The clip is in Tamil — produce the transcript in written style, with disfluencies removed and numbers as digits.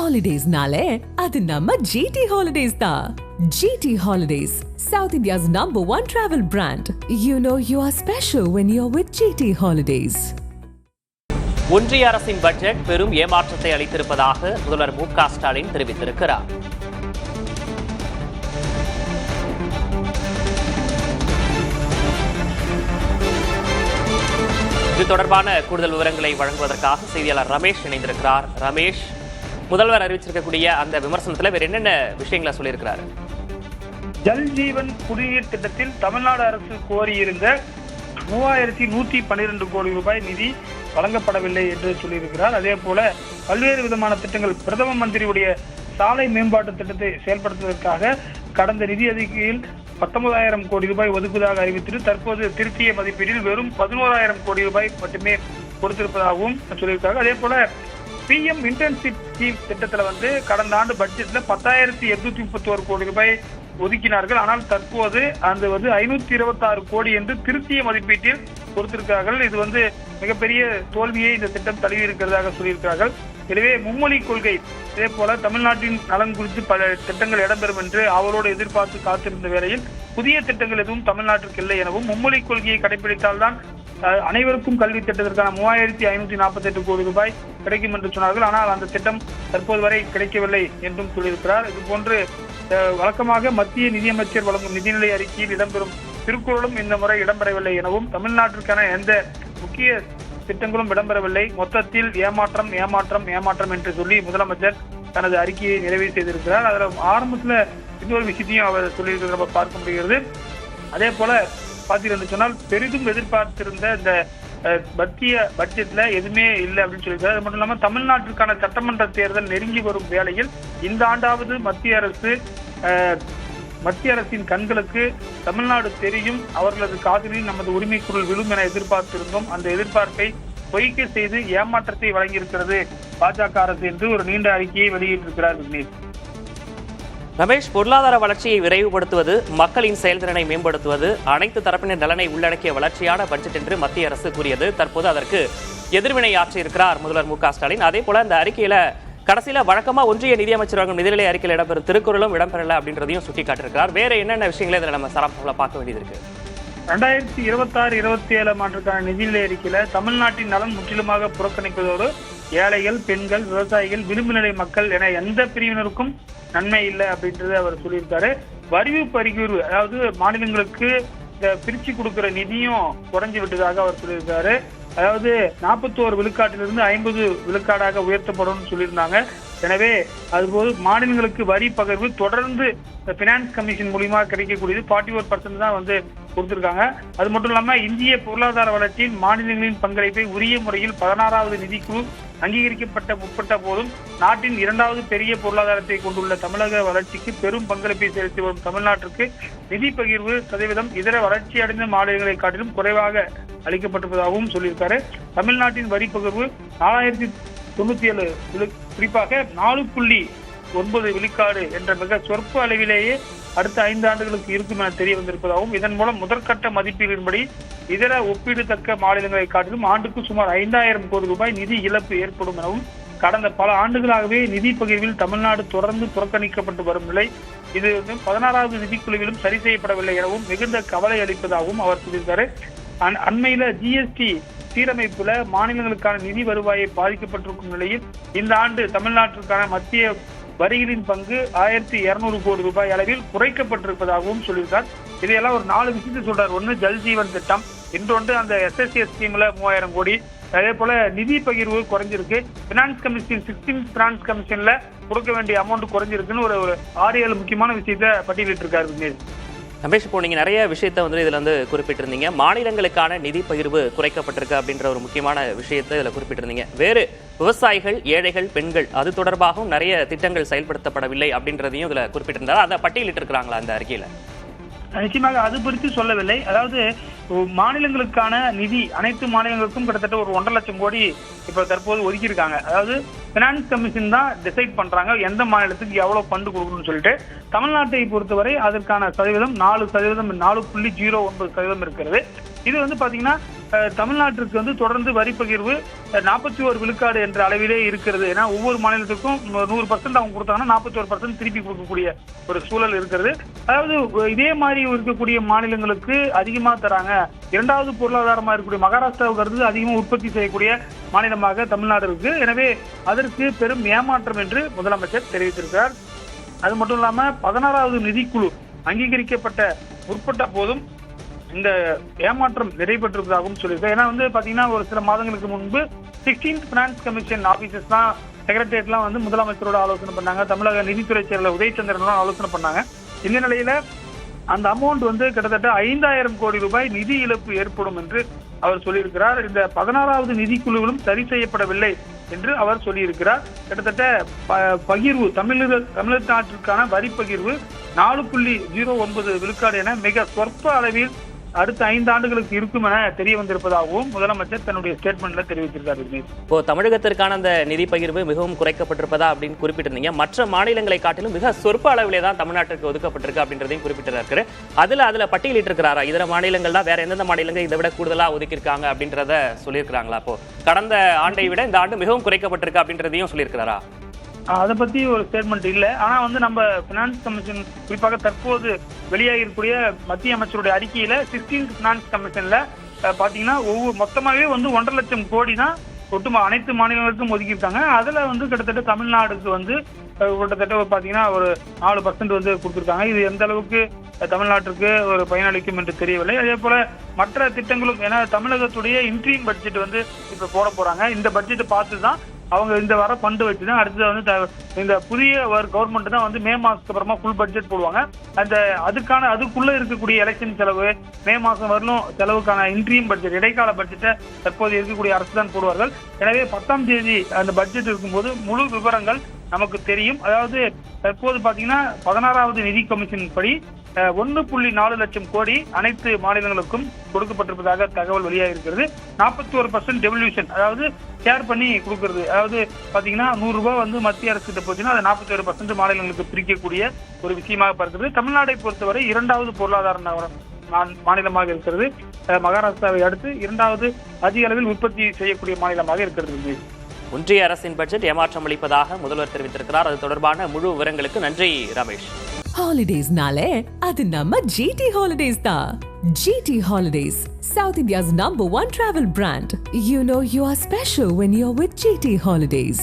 Holidays-nale, adu namma GT Holidays da. GT Holidays, South India's #1 travel brand. You know you are special when you're with GT Holidays. ஒன்றிய அரசின் பட்ஜெட் பெரும் ஏமாற்றத்தை அளித்திருப்பதாக முதல்வர் மு.க. ஸ்டாலின் தெரிவித்திருக்கிறார். இது தொடர்பான கூடுதல் விவரங்களை வழங்குவதற்காக செய்தியாளர் ரமேஷ் இணைந்திருக்கிறார். ரமேஷ், முதல்வர் அறிவிச்சிருக்கக்கூடிய அந்த விமர்சனத்தில் வேறு என்னென்ன விஷயங்களை சொல்லியிருக்கிறாரு? ஜல் ஜீவன் குடிநீர் திட்டத்தில் தமிழ்நாடு அரசு கோரியிருந்த 3112 கோடி ரூபாய் நிதி வழங்கப்படவில்லை என்று சொல்லியிருக்கிறார். அதே போல பல்வேறு விதமான திட்டங்கள், பிரதம மந்திரியுடைய சாலை மேம்பாட்டு திட்டத்தை செயல்படுத்துவதற்காக கடந்த நிதி அறிக்கையில் 19,000 கோடி ரூபாய் ஒதுக்குவதாக அறிவித்து தற்போது திருத்திய மதிப்பீட்டில் வெறும் 11,000 கோடி ரூபாய் மட்டுமே கொடுத்திருப்பதாகவும் சொல்லியிருக்காங்க. அதே போல PM இன்டர்ன்ஷிப் ஸ்கீம் திட்டத்தில் கடந்த ஆண்டு பட்ஜெட்ல 10,831 கோடி ரூபாய் ஒதுக்கினார்கள். ஆனால் தற்போது அந்த 526 கோடி என்று திருத்திய மதிப்பீட்டில் கொடுத்திருக்கிறார்கள். இது மிகப்பெரிய தோல்வியை இந்த திட்டம் தழுவி இருக்கிறதாக சொல்லியிருக்கிறார்கள். எனவே மும்மொழி கொள்கை, இதே போல தமிழ்நாட்டின் நலன் குறித்து பல திட்டங்கள் இடம்பெறும் என்று அவரோடு எதிர்பார்த்து காத்திருந்த வேளையில் புதிய திட்டங்கள் எதுவும் தமிழ்நாட்டிற்கு இல்லை எனவும், மும்மொழி கொள்கையை கடைபிடித்தால்தான் அனைவருக்கும் கல்வி திட்டத்திற்கான 3,548 கோடி ரூபாய் கிடைக்கும் என்று சொன்னார்கள். ஆனால் அந்த திட்டம் தற்போது வரை கிடைக்கவில்லை என்றும் சொல்லியிருக்கிறார். இதுபோன்று வழக்கமாக மத்திய நிதியமைச்சர் வழங்கும் நிதிநிலை அறிக்கையில் இடம்பெறும் திருக்குறளும் இந்த முறை இடம்பெறவில்லை எனவும், தமிழ்நாட்டிற்கான எந்த முக்கிய திட்டங்களும் இடம்பெறவில்லை, மொத்தத்தில் ஏமாற்றம் ஏமாற்றம் ஏமாற்றம் என்று சொல்லி முதலமைச்சர் தனது அறிக்கையை நிறைவு செய்திருக்கிறார். அதில் ஆரம்பத்தில் இன்னொரு விஷயத்தையும் அவர் சொல்லியிருக்கிறத நம்ம பார்க்க முடிகிறது. அதே போல பார்த்தீங்கன்னு சொன்னால் பெரிதும் எதிர்பார்த்திருந்த இந்த மத்திய பட்ஜெட்ல எதுவுமே இல்லை அப்படின்னு சொல்லியிருக்காரு. அது மட்டும் இல்லாமல் தமிழ்நாட்டிற்கான சட்டமன்ற தேர்தல் நெருங்கி வரும் வேளையில் இந்த ஆண்டாவது மத்திய அரசின் கண்களுக்கு தமிழ்நாடு தெரியும், அவர்களது காதலில் நமது உரிமை குரல் விழும் என எதிர்பார்த்திருந்தோம். அந்த எதிர்பார்ப்பை பொய்க்க செய்து ஏமாற்றத்தை வழங்கியிருக்கிறது பாஜக அரசு என்று ஒரு நீண்ட அறிக்கையை வெளியிட்டிருக்கிறார் விக்னேஷ். ரமேஷ், பொருளாதார வளர்ச்சியை விரைவுபடுத்துவது, மக்களின் செயல்திறனை மேம்படுத்துவது, அனைத்து தரப்பினர் நலனை உள்ளடக்கிய வளர்ச்சியான பட்ஜெட் என்று மத்திய அரசு கூறியது. தற்போது அதற்கு எதிர்வினை ஆற்றியிருக்கிறார் முதல்வர் மு.க. ஸ்டாலின். அதே போல இந்த அறிக்கையில கடைசியில வழக்கமா ஒன்றிய நிதியமைச்சர் வழங்கும் நிதிநிலை அறிக்கையில் இடம்பெறும் திருக்குறளும் இடம்பெறல அப்படின்றதையும் சுட்டிக்காட்டிருக்கிறார். வேற என்னென்ன விஷயங்களை இதில் நம்ம சாராம்சங்களை பார்க்க வேண்டியது இருக்கு? 2026-27 ஆண்டுக்கான நிதிநிலை அறிக்கையில தமிழ்நாட்டின் நலன் முற்றிலுமாக புறக்கணிப்பதோடு ஏழைகள், பெண்கள், விவசாயிகள், விளிம்பு நிலை மக்கள் என எந்த பிரிவினருக்கும் நன்மை இல்லை அப்படின்றத அவர் சொல்லியிருக்காரு. வரி பரிகுறு, அதாவது மாநிலங்களுக்கு இந்த பிரிச்சு கொடுக்கிற நிதியும் குறைஞ்சு விட்டதாக அவர் சொல்லியிருக்காரு. அதாவது 41 விழுக்காட்டிலிருந்து 50 விழுக்காடாக உயர்த்தப்படும் சொல்லியிருந்தாங்க. எனவே அதுபோது மாநிலங்களுக்கு வரி பகிர்வு தொடர்ந்து பினான்ஸ் கமிஷன் மூலியமா கிடைக்கக்கூடியது 41% தான் கொடுத்திருக்காங்க. அது மட்டும் இல்லாம இந்திய பொருளாதார வளர்ச்சியில் மாநிலங்களின் பங்களிப்பை உரிய முறையில் 16வது நிதிக்குழு அங்கீகரிக்கப்பட்ட முற்பட்ட போதும் நாட்டின் 2வது பெரிய பொருளாதாரத்தை கொண்டுள்ள தமிழக வளர்ச்சிக்கு பெரும் பங்களிப்பை செலுத்தி வரும் தமிழ்நாட்டிற்கு நிதி பகிர்வு சதவீதம் இதர வளர்ச்சி அடைந்த மாநிலங்களை காட்டிலும் குறைவாக அளிக்கப்பட்டிருப்பதாகவும் சொல்லியிருக்காரு. தமிழ்நாட்டின் வரி பகிர்வு 4,097, குறிப்பாக 4.9 விழுக்காடு என்ற மிக சொற்ப அளவிலேயே அடுத்த 5 ஆண்டுகளுக்கு இருக்கும் என தெரிய வந்திருப்பதாகவும், இதன் மூலம் முதற்கட்ட மதிப்பீடின்படி இதர ஒப்பீடுத்தக்க மாநிலங்களை காட்டிலும் ஆண்டுக்கு சுமார் 5,000 கோடி ரூபாய் நிதி இழப்பு ஏற்படும் எனவும், கடந்த பல ஆண்டுகளாகவே நிதி பகிர்வில் தமிழ்நாடு தொடர்ந்து புறக்கணிக்கப்பட்டு வரும் நிலை இது 16வது நிதிக்குழுவிலும் சரி செய்யப்படவில்லை எனவும் மிகுந்த கவலை அளிப்பதாகவும் அவர் சொல்லியிருக்காரு. அண்மையில GST சீரமைப்புல மாநிலங்களுக்கான நிதி வருவாயை பாதிக்கப்பட்டிருக்கும் நிலையில் இந்த ஆண்டு தமிழ்நாட்டிற்கான மத்திய வரிகளின் பங்கு 1,200 கோடி ரூபாய் அளவில் குறைக்கப்பட்டிருப்பதாகவும் சொல்லியிருக்கார். இதையெல்லாம் ஒரு 4 விஷயத்தை சொல்றாரு. ஒன்று ஜல் ஜீவன் திட்டம், இன்னொன்று அந்த SSS ஸ்கீம்ல 3,000 கோடி, அதே போல நிதி பகிர்வு குறைஞ்சிருக்கு, பினான்ஸ் கமிஷன் 16th பினான்ஸ் கமிஷன்ல கொடுக்க வேண்டிய அமௌண்ட் குறைஞ்சிருக்குன்னு ஒரு 6-7 முக்கியமான விஷயத்தை பட்டியலிட்டு இருக்காரு விக்னேஷ். ரமேஷ், இப்போ நீங்கள் நிறைய விஷயத்தை இதில் குறிப்பிட்டிருந்தீங்க. மாநிலங்களுக்கான நிதி பகிர்வு குறைக்கப்பட்டிருக்கு அப்படின்ற ஒரு முக்கியமான விஷயத்தை இதில் குறிப்பிட்டிருந்தீங்க. வேறு விவசாயிகள், ஏழைகள், பெண்கள் அது தொடர்பாகவும் நிறைய திட்டங்கள் செயல்படுத்தப்படவில்லை அப்படின்றதையும் இதில் குறிப்பிட்டிருந்தாரு. அதை பட்டியலிட்டு இருக்கிறாங்களா அந்த அறிக்கையில்? நிச்சயமாக அது குறித்து சொல்லவில்லை. அதாவது மாநிலங்களுக்கான நிதி அனைத்து மாநிலங்களுக்கும் கிட்டத்தட்ட ஒரு 1.5 லட்சம் கோடி இப்ப தற்போது ஒதுக்கியிருக்காங்க. அதாவது பினான்ஸ் கமிஷன் தான் டிசைட் பண்றாங்க எந்த மாநிலத்துக்கு எவ்வளவு ஃபண்டு கொடுக்கணும்னு சொல்லிட்டு. தமிழ்நாட்டை பொறுத்தவரை அதற்கான சதவீதம் 4%, 4.09% இருக்கிறது. இது வந்து பாத்தீங்கன்னா தமிழ்நாட்டிற்கு வந்து தொடர்ந்து வரி பகிர்வு 41 விழுக்காடு என்ற அளவிலே இருக்கிறது. ஏன்னா ஒவ்வொரு மாநிலத்துக்கும் 100% அவங்க கொடுத்தாங்கன்னா 41% திருப்பி கொடுக்கக்கூடிய ஒரு சூழல் இருக்கிறது. அதாவது இதே மாதிரி இருக்கக்கூடிய மாநிலங்களுக்கு அதிகமா தராங்க. இரண்டாவது பொருளாதாரமா இருக்கக்கூடிய மகாராஷ்டிராவுக்கு அடுத்து அதிகமா உற்பத்தி செய்யக்கூடிய மாநிலமாக தமிழ்நாடு இருக்கு. எனவே அதற்கு பெரும் ஏமாற்றம் என்று முதலமைச்சர் தெரிவித்திருக்கிறார். அது மட்டும் இல்லாம 16வது நிதிக்குழு அங்கீகரிக்கப்பட்ட முற்பட்ட போதும் இந்த ஏமாற்றம் நிறைவேற்றிருப்பதாகவும் சொல்லியிருக்காரு. ஏன்னா வந்து பாத்தீங்கன்னா ஒரு சில மாதங்களுக்கு முன்பு 16th பினான்ஸ் கமிஷன் ஆபீசஸ் தான் செக்ரட்டரியேட்லாம் வந்து முதலமைச்சரோட ஆலோசனை பண்ணாங்க. தமிழக நிதித்துறை செயலர் உதயச்சந்திரன் ஆலோசனை பண்ணாங்க. இந்த நிலையில அந்த அமௌண்ட் வந்து கிட்டத்தட்ட 5000 கோடி ரூபாய் நிதி இழப்பு ஏற்படும் என்று அவர் சொல்லியிருக்கிறார். இந்த 16வது நிதிக்குழுவிலும் சரி செய்யப்படவில்லை என்று அவர் சொல்லியிருக்கிறார். கிட்டத்தட்ட பகிர்வு தமிழ்நாட்டிற்கான வரி பகிர்வு 4.09 விழுக்காடு என மிக சொற்ப அளவில் அடுத்த 5 ஆண்டுகளுக்கு இருக்கும் என தெரிய வந்திருப்பதாகவும் முதலமைச்சர் தன்னுடைய ஸ்டேட்மெண்ட்ல தெரிவித்திருக்காரு. இப்போ தமிழகத்திற்கான அந்த நிதி பகிர்வு மிகவும் குறைக்கப்பட்டிருப்பதா அப்படின்னு குறிப்பிட்டிருந்தீங்க. மற்ற மாநிலங்களை காட்டிலும் மிக சொற்ப அளவிலே தான் தமிழ்நாட்டிற்கு ஒதுக்கப்பட்டிருக்கு அப்படின்றதையும் குறிப்பிட்டிருக்காரு. அதுல பட்டியலிட்டு இருக்கிறாரா இதர மாநிலங்கள் தான் வேற எந்தெந்த மாநிலங்கள் இதை விட கூடுதலா ஒதுக்கியிருக்காங்க அப்படின்றத சொல்லியிருக்கிறாங்களா? அப்போ கடந்த ஆண்டை விட இந்த ஆண்டு மிகவும் குறைக்கப்பட்டிருக்கு அப்படின்றதையும் சொல்லியிருக்கிறாரா? அதை பத்தி ஒரு ஸ்டேட்மெண்ட் இல்ல. ஆனா வந்து நம்ம பினான்ஸ் கமிஷன் குறிப்பாக தற்போது வெளியாகிருக்கூடிய மத்திய அமைச்சருடைய அறிக்கையில 16th பினான்ஸ் கமிஷன்ல பாத்தீங்கன்னா மொத்தமாவே வந்து 1.5 லட்சம் கோடி தான் ஒட்டுமா அனைத்து மாநிலங்களுக்கும் ஒதுக்கியிருக்காங்க. அதுல வந்து கிட்டத்தட்ட தமிழ்நாடுக்கு வந்து கிட்டத்தட்ட பாத்தீங்கன்னா ஒரு 4% வந்து கொடுத்திருக்காங்க. இது எந்த அளவுக்கு தமிழ்நாட்டிற்கு ஒரு பயனளிக்கும் என்று தெரியவில்லை. அதே போல மற்ற திட்டங்களும், ஏன்னா தமிழகத்துடைய இன்ட்ரீம் பட்ஜெட் வந்து இப்ப போட போறாங்க. இந்த பட்ஜெட் பார்த்துதான் அவங்க இந்த வர ஃபண்டு வச்சுதான் அடுத்தது வந்து இந்த புதிய கவர்மெண்ட் தான் வந்து மே மாசத்துக்கு அப்புறமா ஃபுல் பட்ஜெட் போடுவாங்க. அதுக்குள்ள இருக்கக்கூடிய எலெக்ஷன் செலவு, மே மாசம் வரலும் செலவுக்கான இன்ட்ரீம் பட்ஜெட், இடைக்கால பட்ஜெட்டை தற்போது இருக்கக்கூடிய அரசு தான் போடுவார்கள். எனவே 10ஆம் தேதி அந்த பட்ஜெட் இருக்கும்போது முழு விவரங்கள் நமக்கு தெரியும். அதாவது தற்போது பாத்தீங்கன்னா 16வது நிதி கமிஷன் படி 1.4 லட்சம் கோடி அனைத்து மாநிலங்களுக்கும் கொடுக்கப்பட்டிருப்பதாக தகவல் வெளியாக இருக்கிறது. 41% டெவல்யூஷன், அதாவது ஷேர் பண்ணி கொடுக்கறது. அதாவது பாத்தீங்கன்னா 100 ரூபாய் வந்து மத்திய அரசு கிட்ட போச்சுன்னா அதை 41% மாநிலங்களுக்கு பிரிக்கக்கூடிய ஒரு விஷயமாக பார்க்கிறது. தமிழ்நாட்டை பொறுத்தவரை 2வது பொருளாதார மாநிலமாக இருக்கிறது. மகாராஷ்டிராவை அடுத்து 2வது அதிக அளவில் உற்பத்தி செய்யக்கூடிய மாநிலமாக இருக்கிறது. ஒன்றிய அரசின் பட்ஜெட் ஏமாற்றம் அளிப்பதாக முதல்வர் தெரிவித்திருக்கிறார். அது தொடர்பான முழு விவரங்களுக்கு நன்றி ரமேஷ். ஹாலிடேஸ்னாலே அது நம்ம GT ஹாலிடேஸ் தான். GT holidays, South India's #1 travel brand. You know you are special when you're with GT Holidays.